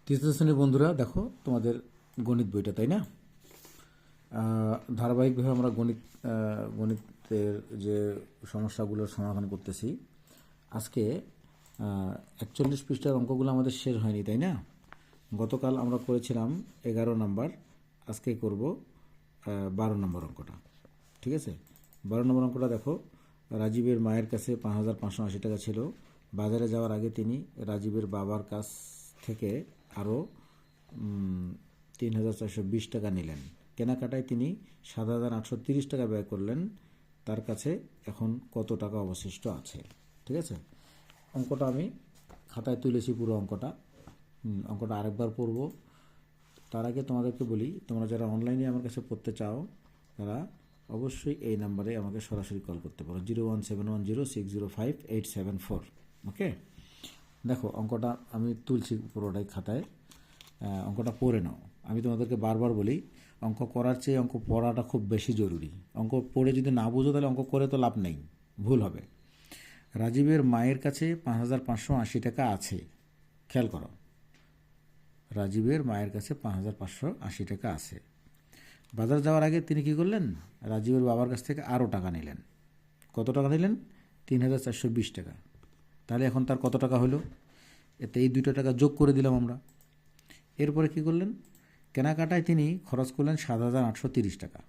তৃতীয় শ্রেণীর বন্ধুরা, দেখো তোমাদের গণিত বইটা, তাই না? ধারাবাহিকভাবে আমরা গণিতের যে সমস্যাগুলোর সমাধান করতেছি। আজকে 41 পৃষ্ঠার অঙ্কগুলো আমাদের শেষ হয়নি, তাই না? গতকাল আমরা করেছিলাম 11 নাম্বার, আজকে করব 12 নম্বর অঙ্কটা। ঠিক আছে, 12 নম্বর অঙ্কটা দেখো। রাজীবের মায়ের কাছে 5,580 টাকা ছিল। বাজারে যাওয়ার আগে তিনি রাজীবের বাবার কাছ থেকে আরও 3,420 টাকা নিলেন। কেনাকাটায় তিনি 7,830 টাকা ব্যয় করলেন। তার কাছে এখন কত টাকা অবশিষ্ট আছে? ঠিক আছে, অঙ্কটা আমি খাতায় তুলেছি, পুরো অঙ্কটা। অঙ্কটা আরেকবার পড়ব। তার আগে তোমাদেরকে বলি, তোমরা যারা অনলাইনে আমার কাছে পড়তে চাও তারা অবশ্যই এই নাম্বারে আমাকে সরাসরি কল করতে পারো, 01710605,874। ওকে, দেখো অঙ্কটা আমি তুলছি পুরোটাই খাতায়। অঙ্কটা পড়ে নাও। আমি তোমাদেরকে বারবার বলি, অঙ্ক করার চেয়ে অঙ্ক পড়াটা খুব বেশি জরুরি। অঙ্ক পড়ে যদি না বুঝো তাহলে অঙ্ক করে তো লাভ নেই, ভুল হবে। রাজীবের মায়ের কাছে 5,580 টাকা আছে। খেয়াল করো, রাজীবের মায়ের কাছে 5,580 টাকা আছে। বাজার যাওয়ার আগে তিনি কি করলেন? রাজীবের বাবার কাছ থেকে আরও টাকা নিলেন। কত টাকা নিলেন? 3,420 টাকা। তাহলে এখন তার কত টাকা হলো? এতে এই 2 টাকা যোগ করে দিলাম আমরা। এরপরে কি করলেন? কেনাকাটায় তিনি খরচ করলেন 7,830 টাকা।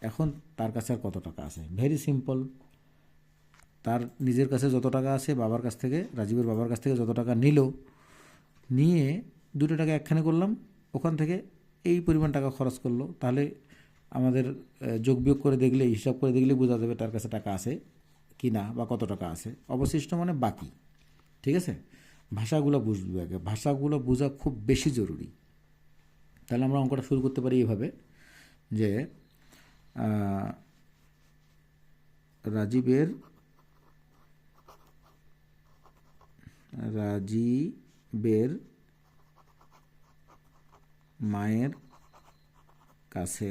এখন তার কাছে আর কত টাকা আছে? ভেরি সিম্পল, তার নিজের কাছে যত টাকা আছে, বাবার কাছ থেকে, রাজীবের বাবার কাছ থেকে যত টাকা নিয়ে 2 টাকা একখানে করলাম, ওখান থেকে এই পরিমাণ টাকা খরচ করলো। তাহলে আমাদের যোগ বিয়োগ করে দেখলে, হিসাব করে দেখলে বোঝা যাবে তার কাছে টাকা আছে কি না, বা কত টাকা আছে। অবশিষ্ট মানে বাকি। ঠিক আছে, ভাষাগুলো বুঝবে আগে, ভাষাগুলো বোঝা খুব বেশি জরুরি। তাহলে আমরা অঙ্কটা শুরু করতে পারি এইভাবে যে রাজীবের মায়ের কাছে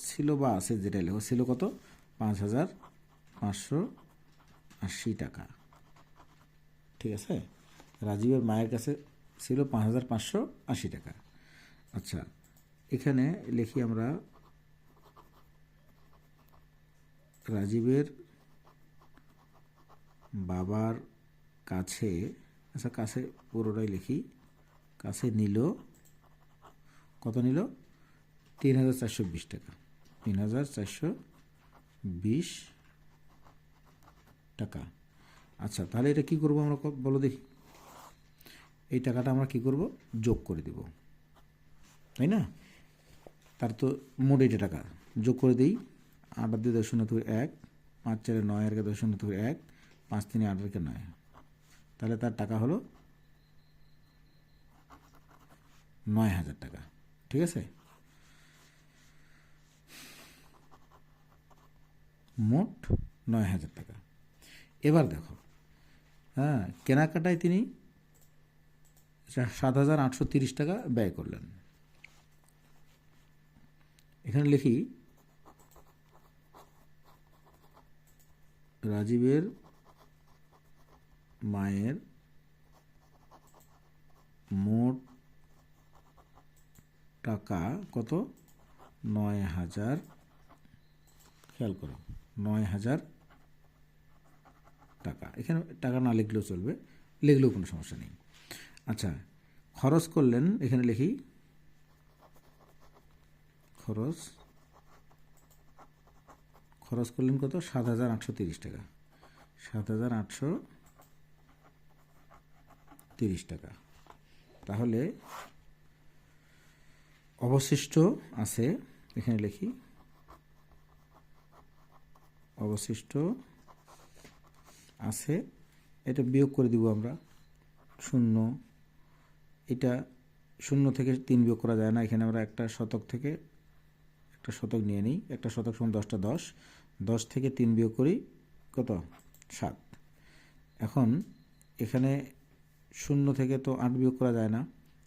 ছিল বা আছে, যেটা লেখো, ছিল কত? 5,580 টাকা। ঠিক আছে, রাজীবের মায়ের কাছে ছিল 5,580 টাকা। আচ্ছা, এখানে লিখি আমরা রাজীবের বাবার কাছে, আচ্ছা কাছে পুরোটাই লিখি, কাছে নিল, কত নিল? 3,420 টাকা। 3,420 টাকা। আচ্ছা, তাহলে এটা কি করব আমরা, বলো দেখি। এই টাকাটা আমরা কি করব? যোগ করে দেব, তাই না? তার তো মোট এইটা টাকা, যোগ করে দিই। 8 আর 2 10 1, 5 4 9 আর 10 1, 5 3 8 আর 9। তাহলে তার টাকা হলো 9,000 টাকা। ঠিক আছে, মোট 9,000 টাকা। এবার দেখো, হ্যাঁ, কেনাকাটায় তিনি 7,830 টাকা ব্যয় করলেন। এখানে লিখি রাজীবের মায়ের মোট টাকা কত? 9,000। খেয়াল করো, 9,000 টাকা। এখানে টাকা না লিখলেও চলবে, লিখলেও কোনো সমস্যা নেই। আচ্ছা, খরচ করলেন, এখানে লিখি খরচ করলেন কত? 7,830 টাকা। 7,830 টাকা। তাহলে অবশিষ্ট আছে, এখানে লিখি অবশিষ্ট আছে, এটা বিয়োগ করে দিব আমরা, 0। এটা 0 থেকে 3 বিয়োগ করা যায় না। এখানে আমরা একটা শতক থেকে একটা শতক নিয়ে নিই। একটা শতক সমান 10টা 10, 10 থেকে 3 বিয়োগ করি, কত? 7। এখন এখানে 0 থেকে তো 8 বিয়োগ করা যায় না,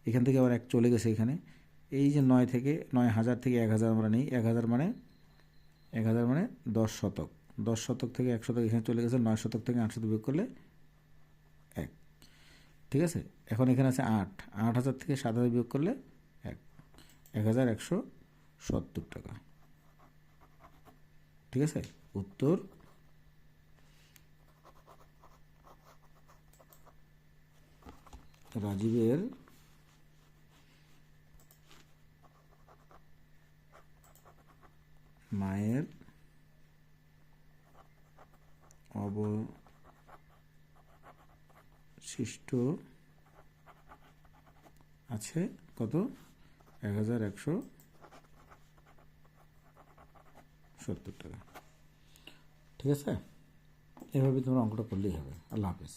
এখান থেকে আবার 1 চলে গেছে এখানে। এই যে 9 থেকে 9,000 থেকে 1,000 আমরা নিই, 1,000 মানে 10 শতক। 10 শতক থেকে 1 শতক এখানে চলে গেছে, 9 শতক থেকে 8 শতক বিয়োগ করলে 1। ঠিক আছে। এখন এখানে আছে 8,000 থেকে 7,000 বিয়োগ করলে 1,170 টাকা। ঠিক আছে, উত্তর রাজীবের মায়ের অবশিষ্ট আছে কত? 1,170 টাকা। ঠিক আছে, এভাবে তোমরা অঙ্কটা করলেই হবে। আল্লাহ হাফেজ।